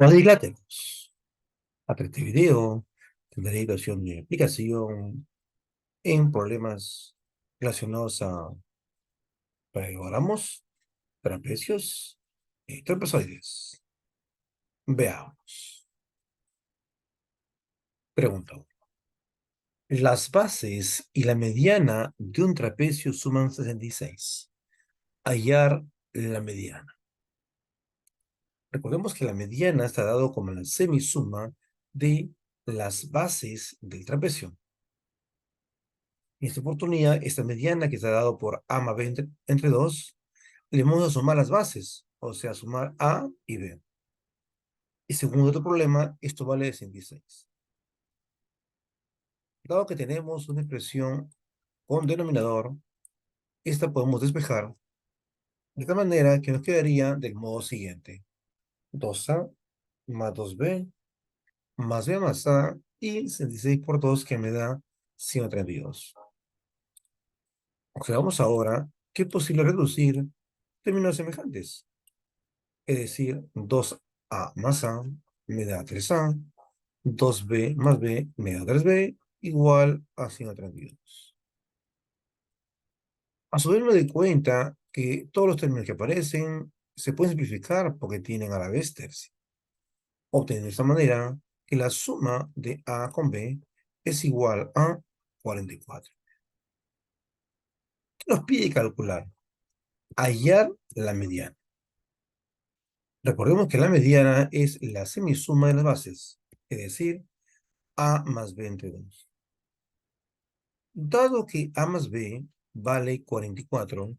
Cuadriláteros. Para este video tendré educación de aplicación en problemas relacionados a paralelogramos, trapecios y trapezoides. Veamos. Pregunta 1. Las bases y la mediana de un trapecio suman 66. Hallar la mediana. Recordemos que la mediana está dado como la semisuma de las bases del trapecio. En esta oportunidad, esta mediana que está dado por A más B entre 2, le vamos a sumar las bases, o sea, sumar A y B. Y según otro problema, esto vale 66. Dado que tenemos una expresión con denominador, esta podemos despejar de tal manera que nos quedaría del modo siguiente. 2A más 2B más B más A y 66 por 2 que me da 132. Observamos ahora que es posible reducir términos semejantes. Es decir, 2A más A me da 3A, 2B más B me da 3B, igual a 132. A su vez me doy cuenta que todos los términos que aparecen se pueden simplificar porque tienen a la vez tercio. Obteniendo de esta manera que la suma de A con B es igual a 44. ¿Qué nos pide calcular? Hallar la mediana. Recordemos que la mediana es la semisuma de las bases, es decir, A más B entre 2. Dado que A más B vale 44,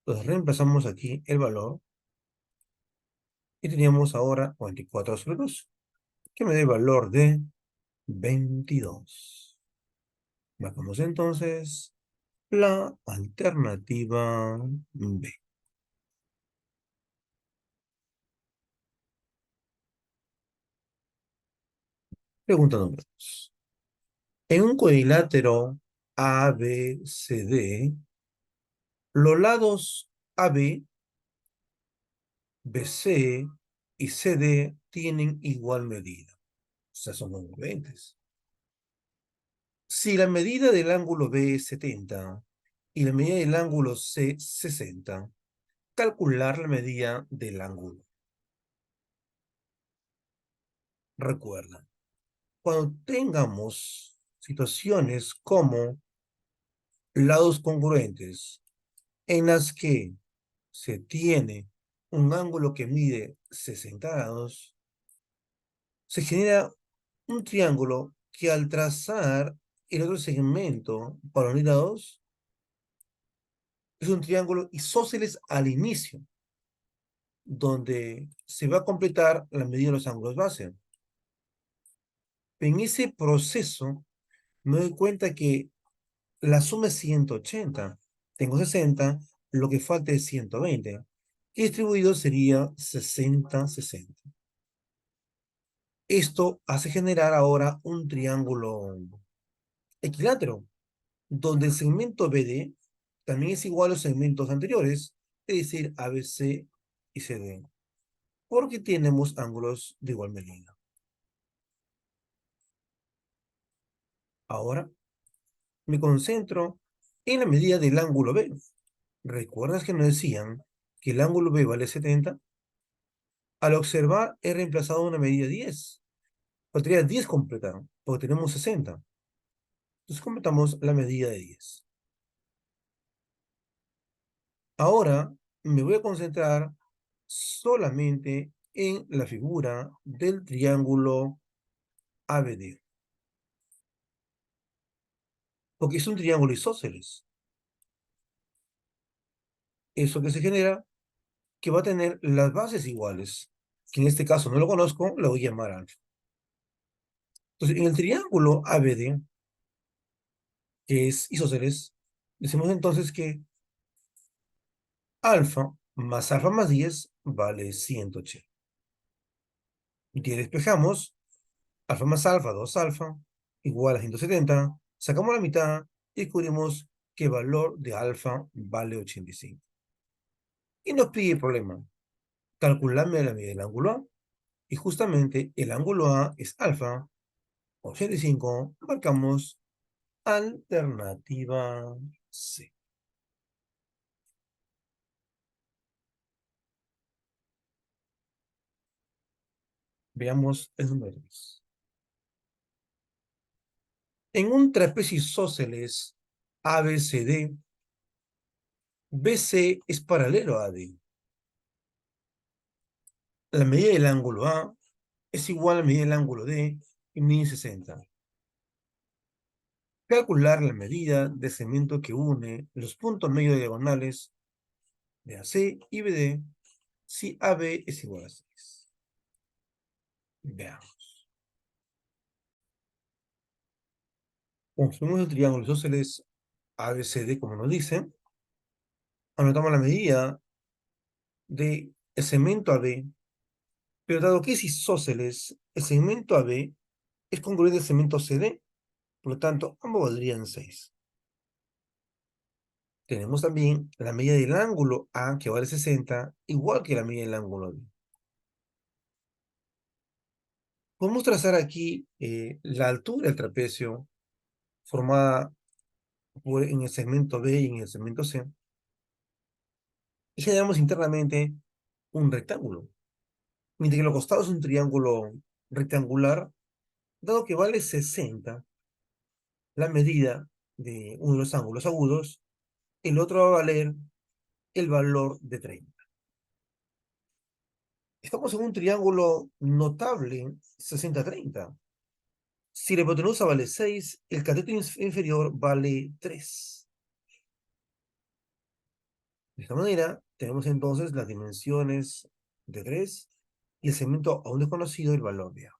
entonces reemplazamos aquí el valor y teníamos ahora 44 sobre 2, que me da el valor de 22. Marcamos entonces la alternativa B. Pregunta número 2. En un cuadrilátero ABCD, los lados AB, BC y CD tienen igual medida. O sea, son congruentes. Si la medida del ángulo B es 70 y la medida del ángulo C 60, calcular la medida del ángulo. Recuerda, cuando tengamos situaciones como lados congruentes en las que se tiene un ángulo que mide 60 grados, se genera un triángulo que al trazar el otro segmento para unir a dos, es un triángulo isósceles al inicio, donde se va a completar la medida de los ángulos base. En ese proceso me doy cuenta que la suma es 180. Tengo 60, lo que falta es 120. Y distribuido sería 60-60. Esto hace generar ahora un triángulo equilátero, donde el segmento BD también es igual a los segmentos anteriores, es decir, ABC y CD, porque tenemos ángulos de igual medida. Ahora me concentro en la medida del ángulo B. ¿Recuerdas que nos decían que el ángulo B vale 70? Al observar he reemplazado una medida 10. Faltaría 10 completar, porque tenemos 60. Entonces completamos la medida de 10. Ahora me voy a concentrar solamente en la figura del triángulo ABD, porque es un triángulo isósceles. Eso que se genera, que va a tener las bases iguales, que en este caso no lo conozco, lo voy a llamar alfa. Entonces, en el triángulo ABD, que es isósceles, decimos entonces que alfa más 10 vale 180. Y despejamos, alfa más alfa, 2 alfa, igual a 170. Sacamos la mitad y descubrimos que el valor de alfa vale 85. Y nos pide el problema. Calcularme la medida del ángulo A. Y justamente el ángulo A es alfa, 85, marcamos alternativa C. Veamos el número 3. En un trapecio isósceles ABCD, BC es paralelo a AD. La medida del ángulo A es igual a la medida del ángulo D y mide 60. Calcular la medida de segmento que une los puntos medio diagonales de AC y BD si AB es igual a 6. Veamos. Construimos el triángulo isósceles ABCD como nos dice. Anotamos la medida del segmento AB, pero dado que es isósceles, el segmento AB es congruente al segmento CD, por lo tanto, ambos valdrían 6. Tenemos también la medida del ángulo A, que vale 60, igual que la medida del ángulo B. Podemos trazar aquí la altura del trapecio formada en el segmento B y en el segmento C, y generamos internamente un rectángulo. Mientras que los costados es un triángulo rectangular, dado que vale 60 la medida de uno de los ángulos agudos, el otro va a valer el valor de 30. Estamos en un triángulo notable 60-30. Si la hipotenusa vale 6, el cateto inferior vale 3. De esta manera, tenemos entonces las dimensiones de 3 y el segmento aún desconocido, el valor de A.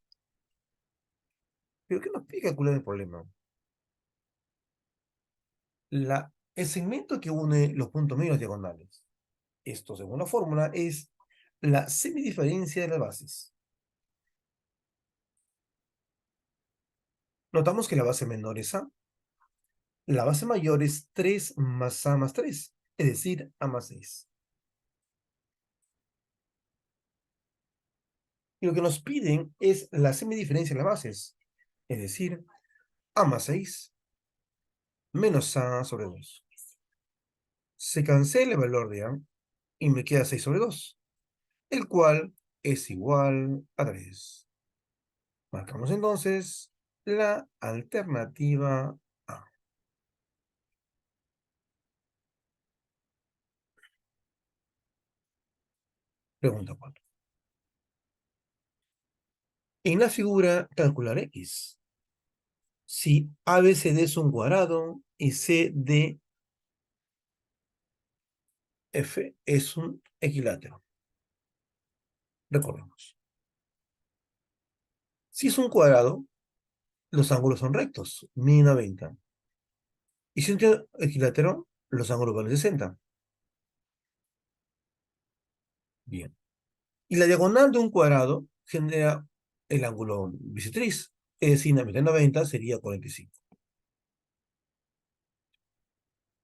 ¿Pero qué nos pide calcular el problema? El segmento que une los puntos medios diagonales. Esto, según la fórmula, es la semidiferencia de las bases. Notamos que la base menor es A. La base mayor es 3 más A más 3, es decir, A más 6. Y lo que nos piden es la semidiferencia de las bases, es decir, A más 6 menos A sobre 2. Se cancela el valor de A y me queda 6 sobre 2, el cual es igual a 3. Marcamos entonces la alternativa A. Pregunta 4. En la figura, calcular X. Si ABCD es un cuadrado y CDF es un equilátero. Recordemos. Si es un cuadrado, los ángulos son rectos, mide 90. Y si es un equilátero, los ángulos valen 60. Bien. Y la diagonal de un cuadrado genera el ángulo bisectriz. Es decir, la mitad de 90 sería 45.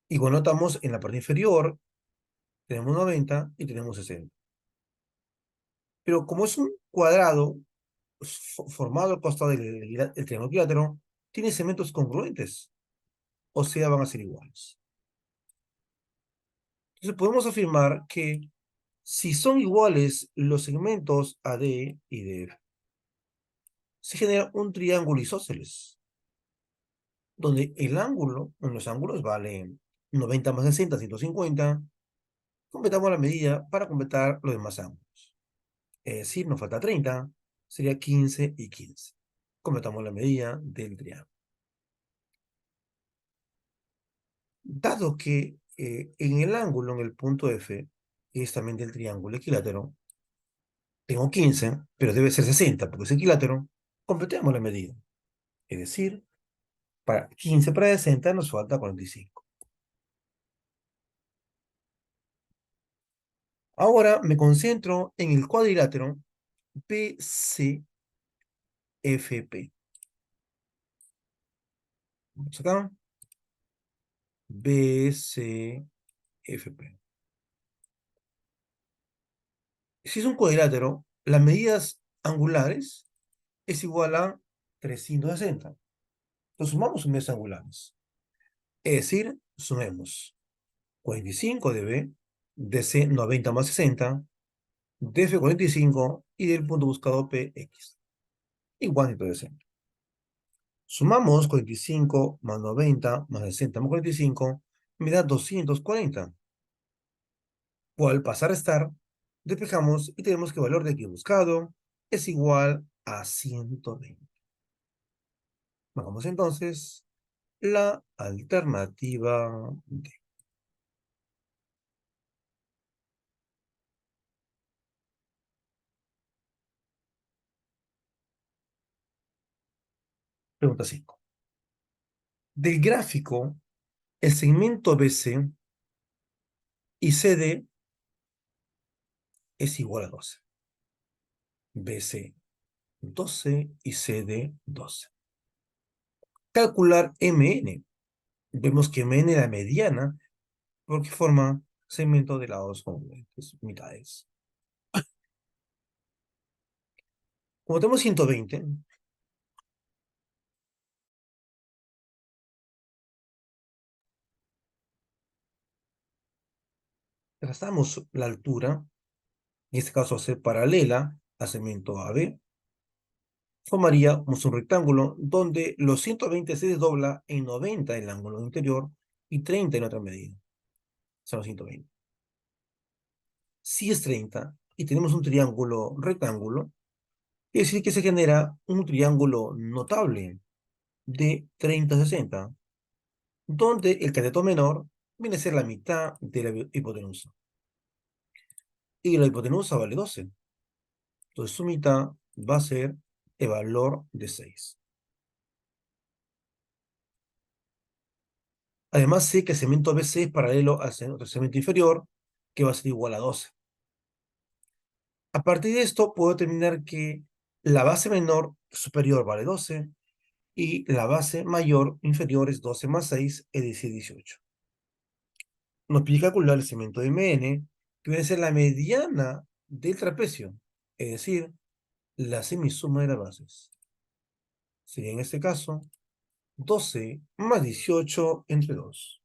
Y cuando notamos en la parte inferior, tenemos 90 y tenemos 60. Pero como es un cuadrado formado al costado del triángulo equilátero, tiene segmentos congruentes, o sea, van a ser iguales. Entonces podemos afirmar que si son iguales los segmentos AD y DF, se genera un triángulo isósceles, donde los ángulos valen 90 más 60, 150. Completamos la medida para completar los demás ángulos. Es decir, nos falta 30, sería 15 y 15. Completamos la medida del triángulo. Dado que en el ángulo, en el punto F, es también del triángulo equilátero, tengo 15, pero debe ser 60 porque es equilátero, completemos la medida. Es decir, para 15 para 60 nos falta 45. Ahora me concentro en el cuadrilátero BCFP. Vamos acá. BCFP. Si es un cuadrilátero, las medidas angulares es igual a 360. Entonces sumamos unidades angulares. Es decir, sumemos 45 de B, de C 90 más 60, de F 45 y del punto buscado PX. Igual 160. Sumamos 45 más 90 más 60 más 45, me da 240. Al pasar a restar, despejamos y tenemos que el valor de aquí buscado es igual a 120. Vamos entonces la alternativa D. Pregunta 5. Del gráfico, el segmento BC y CD es igual a 12. BC 12 y CD 12. Calcular MN. Vemos que MN es la mediana porque forma segmento de lados congruentes, mitades. Como tenemos 120, trazamos la altura, en este caso va a ser paralela al segmento AB, formaríamos un rectángulo donde los 120 se desdobla en 90 en el ángulo interior y 30 en otra medida. Son los 120. Si es 30 y tenemos un triángulo rectángulo, quiere decir que se genera un triángulo notable de 30-60, donde el cateto menor viene a ser la mitad de la hipotenusa. Y la hipotenusa vale 12. Entonces su mitad va a ser el valor de 6. Además sé que el segmento BC es paralelo al segmento inferior, que va a ser igual a 12. A partir de esto puedo determinar que la base menor superior vale 12 y la base mayor inferior es 12 más 6, es decir, 18. Nos pide calcular el segmento de MN, que viene a ser la mediana del trapecio, es decir, la semisuma de las bases. Sería en este caso 12 más 18 entre 2.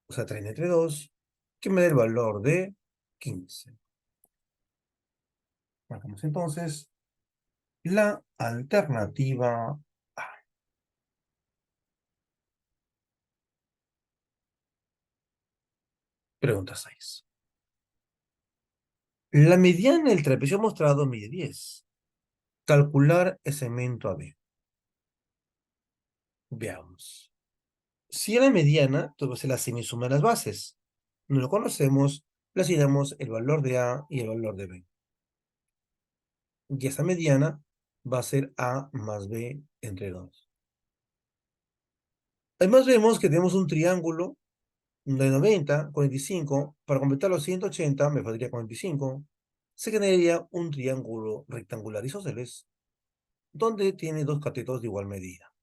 O sea, 30 entre 2, que me da el valor de 15. Marcamos entonces la alternativa A. Pregunta 6. La mediana del trapecio mostrado mide 10. Calcular el segmento AB. Veamos. Si es la mediana, entonces es la semisuma de las bases. No lo conocemos, le asignamos el valor de A y el valor de B. Y esa mediana va a ser A más B entre 2. Además vemos que tenemos un triángulo de 90, 45. Para completar los 180 me faltaría 45. Se generaría un triángulo rectangular isósceles, donde tiene dos catetos de igual medida.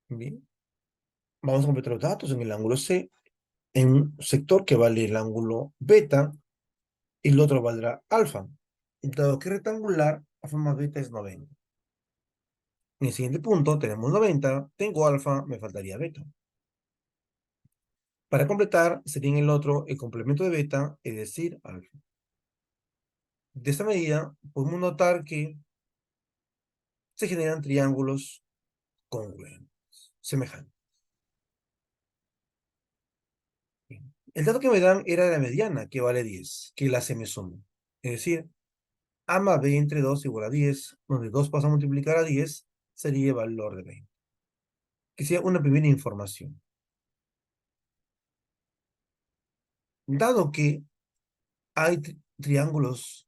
Bien. Vamos a completar los datos en el ángulo C, en un sector que vale el ángulo beta, y el otro valdrá alfa. Dado que rectangular, la forma beta es 90. En el siguiente punto tenemos 90, tengo alfa, me faltaría beta. Para completar, sería en el otro el complemento de beta, es decir, alfa. De esta medida, podemos notar que se generan triángulos congruentes, semejantes. Bien. El dato que me dan era de la mediana, que vale 10, que la semisuma. Es decir, A más B entre 2 igual a 10, donde 2 pasa a multiplicar a 10, sería el valor de 20. Que sea una primera información. Dado que hay triángulos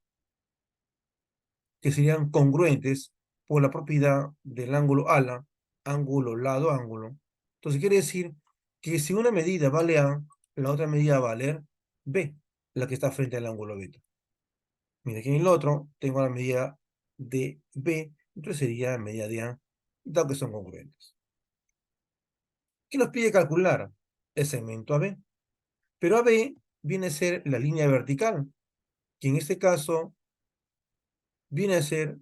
que serían congruentes por la propiedad del ángulo ala, ángulo, lado, ángulo. Entonces quiere decir que si una medida vale A, la otra medida va a valer B, la que está frente al ángulo beta. Mira, aquí en el otro tengo la medida de B, entonces sería la medida de A, dado que son congruentes. ¿Qué nos pide calcular? El segmento AB. Pero AB viene a ser la línea vertical, que en este caso viene a ser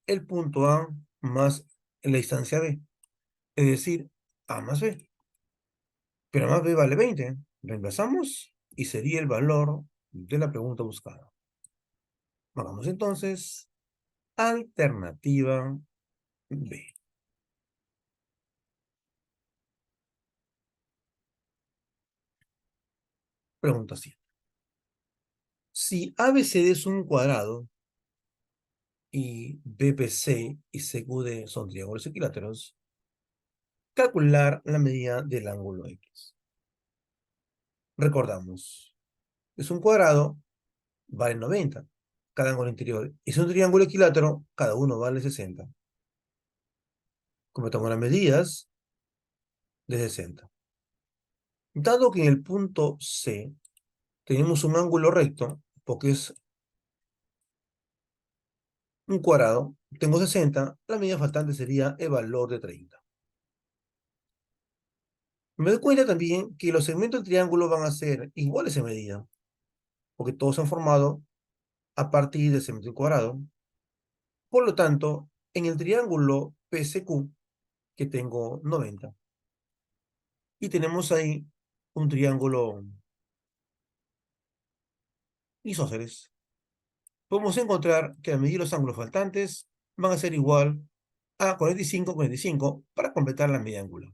el punto A más la distancia B, es decir, A más B. Pero A más B vale 20. Reemplazamos y sería el valor de la pregunta buscada. Vamos entonces, alternativa B. Pregunta 7. Si ABCD es un cuadrado y BPC y CQD son triángulos equiláteros, calcular la medida del ángulo X. Recordamos, es un cuadrado, vale 90, cada ángulo interior. Y es un triángulo equilátero, cada uno vale 60. Completamos las medidas de 60. Dado que en el punto C tenemos un ángulo recto, porque es un cuadrado, tengo 60, la medida faltante sería el valor de 30. Me doy cuenta también que los segmentos del triángulo van a ser iguales en medida, porque todos se han formado a partir del segmento cuadrado. Por lo tanto, en el triángulo PSQ, que tengo 90, y tenemos ahí un triángulo isósceles, podemos encontrar que a medir los ángulos faltantes van a ser igual a 45, 45 para completar la media angular.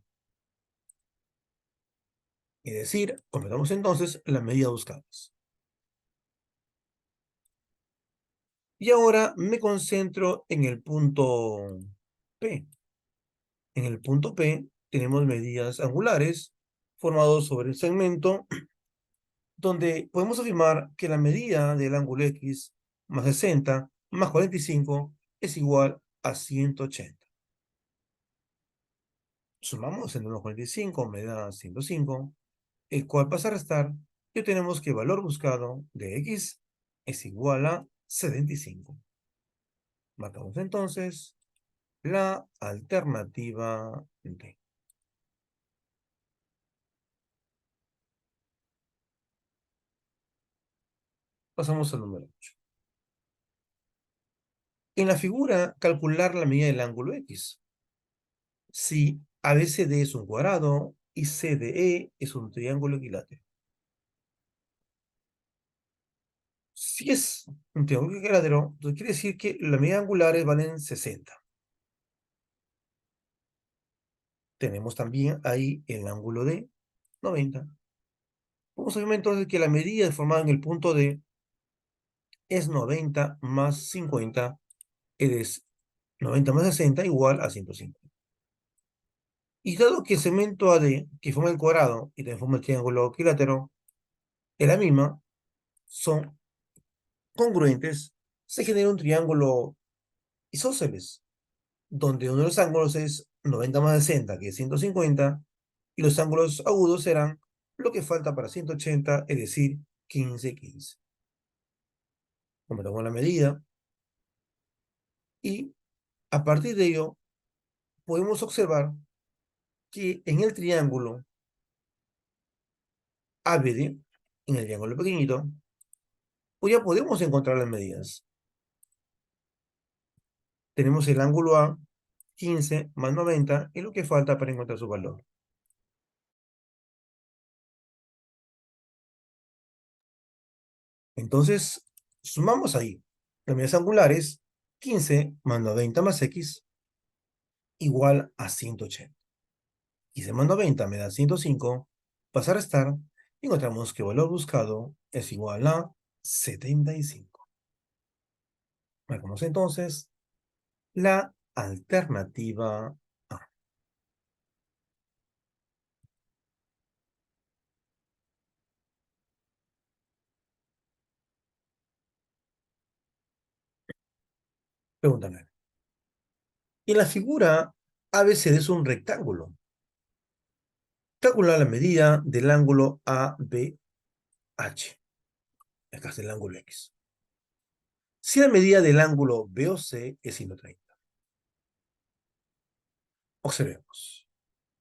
Es decir, completamos entonces la medida buscadas. Y ahora me concentro en el punto P. En el punto P tenemos medidas angulares formados sobre el segmento donde podemos afirmar que la medida del ángulo X más 60 más 45 es igual a 180. Sumamos el 1,45 me da 105, el cual pasa a restar y obtenemos que el valor buscado de X es igual a 75. Marcamos entonces la alternativa D. Pasamos al número 8. En la figura, calcular la medida del ángulo X. Si ABCD es un cuadrado y CDE es un triángulo equilátero. Si es un triángulo equilátero, entonces quiere decir que las medidas angulares valen 60. Tenemos también ahí el ángulo de 90. Vamos a ver entonces que la medida formada en el punto D es 90 más 50, es 90 más 60 igual a 150. Y dado que el segmento AD, que forma el cuadrado y también forma el triángulo equilátero, es la misma, son congruentes, se genera un triángulo isósceles, donde uno de los ángulos es 90 más 60, que es 150, y los ángulos agudos serán lo que falta para 180, es decir, 15, 15. Completamos la medida y a partir de ello podemos observar que en el triángulo ABD, en el triángulo pequeñito, pues ya podemos encontrar las medidas. Tenemos el ángulo A, 15 más 90, y lo que falta para encontrar su valor. Entonces, sumamos ahí las medidas angulares, 15 más 90 más X, igual a 180. 15 más 90 me da 105, pasa a restar, y encontramos que el valor buscado es igual a 75. Marcamos entonces la alternativa A. Pregunta 9. En la figura ABCD es un rectángulo. Calcula la medida del ángulo ABH. Acá está el ángulo X. Si la medida del ángulo BOC es 130. Observemos.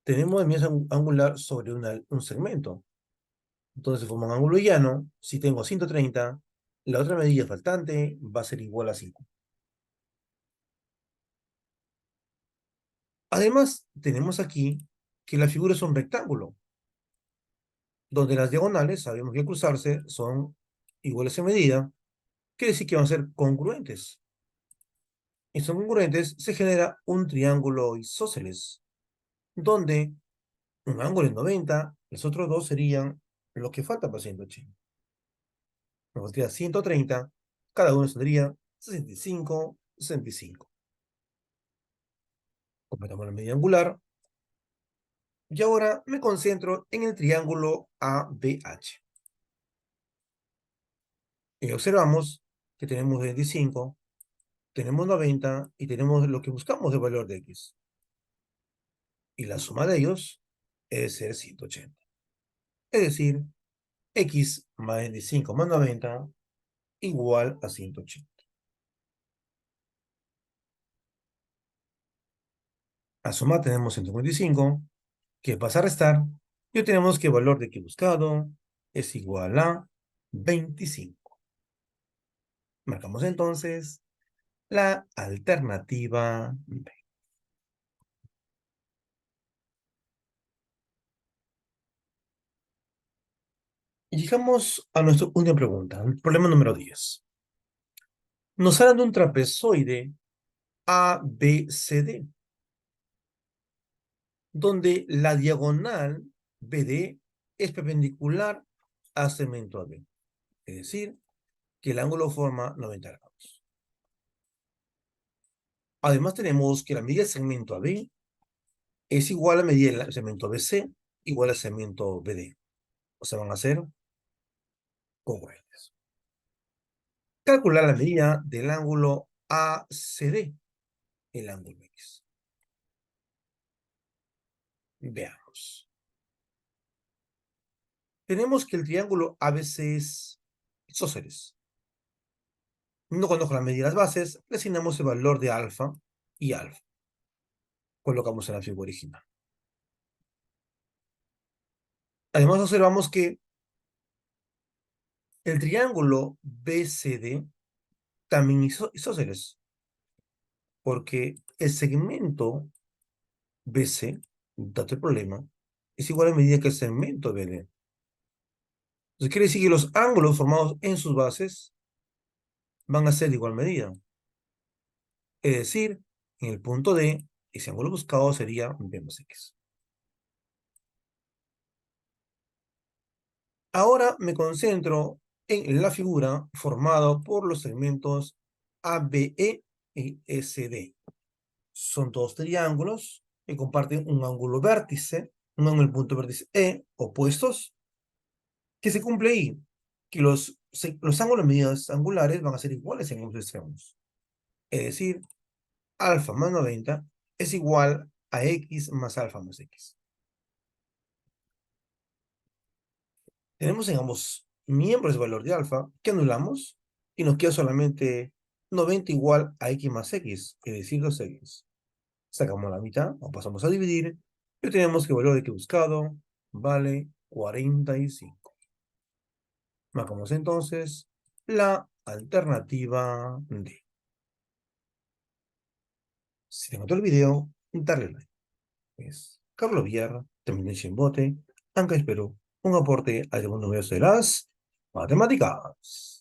Tenemos medida angular sobre un segmento. Entonces se forma un ángulo llano. Si tengo 130, La otra medida faltante va a ser igual a 5. Además, tenemos aquí que la figura es un rectángulo, donde las diagonales, sabemos que al cruzarse son iguales en medida, quiere decir que van a ser congruentes. Y son congruentes, se genera un triángulo isósceles, donde un ángulo es 90, los otros dos serían lo que falta para 180. Nos queda 130, cada uno saldría 65, 65. Completamos la medida angular, y ahora me concentro en el triángulo ABH. Y observamos que tenemos 25, tenemos 90 y tenemos lo que buscamos de valor de X. Y la suma de ellos es ser 180. Es decir, X más 25 más 90 igual a 180. A sumar tenemos 155, que pasa a restar, y obtenemos que el valor de X buscado es igual a 25. Marcamos entonces la alternativa B. Y llegamos a nuestra última pregunta, el problema número 10. Nos hablan de un trapezoide ABCD, donde la diagonal BD es perpendicular a segmento AB. Es decir, que el ángulo forma 90 grados. Además tenemos que la medida del segmento AB es igual a la medida del segmento BC igual al segmento BD. O sea, van a ser congruentes. Calcular la medida del ángulo ACD, el ángulo X. Veamos. Tenemos que el triángulo ABC es isósceles. No conozco la medida de las bases, le asignamos el valor de alfa y alfa. Colocamos en la figura original. Además observamos que el triángulo BCD también isósceles, porque el segmento BC, dado el problema, es igual a medida que el segmento BD. Entonces quiere decir que los ángulos formados en sus bases van a ser de igual medida. Es decir, en el punto D, ese ángulo buscado sería B más X. Ahora me concentro en la figura formada por los segmentos ABE y SD. Son dos triángulos que comparten un ángulo vértice, un ángulo punto vértice E, opuestos. ¿Qué se cumple ahí? Que los ángulos medidas angulares van a ser iguales en ambos extremos. Es decir, alfa más 90 es igual a X más alfa más X. Tenemos en ambos miembros el valor de alfa, que anulamos, y nos queda solamente 90 igual a X más X, es decir, 2X. Sacamos la mitad, o pasamos a dividir, y tenemos que el valor de X buscado vale 45. Marcamos entonces la alternativa D. Si te gustó el video, dale like. Es Carlos Villar, Terminación en Bote, Anca espero un aporte al segundo universo de las matemáticas.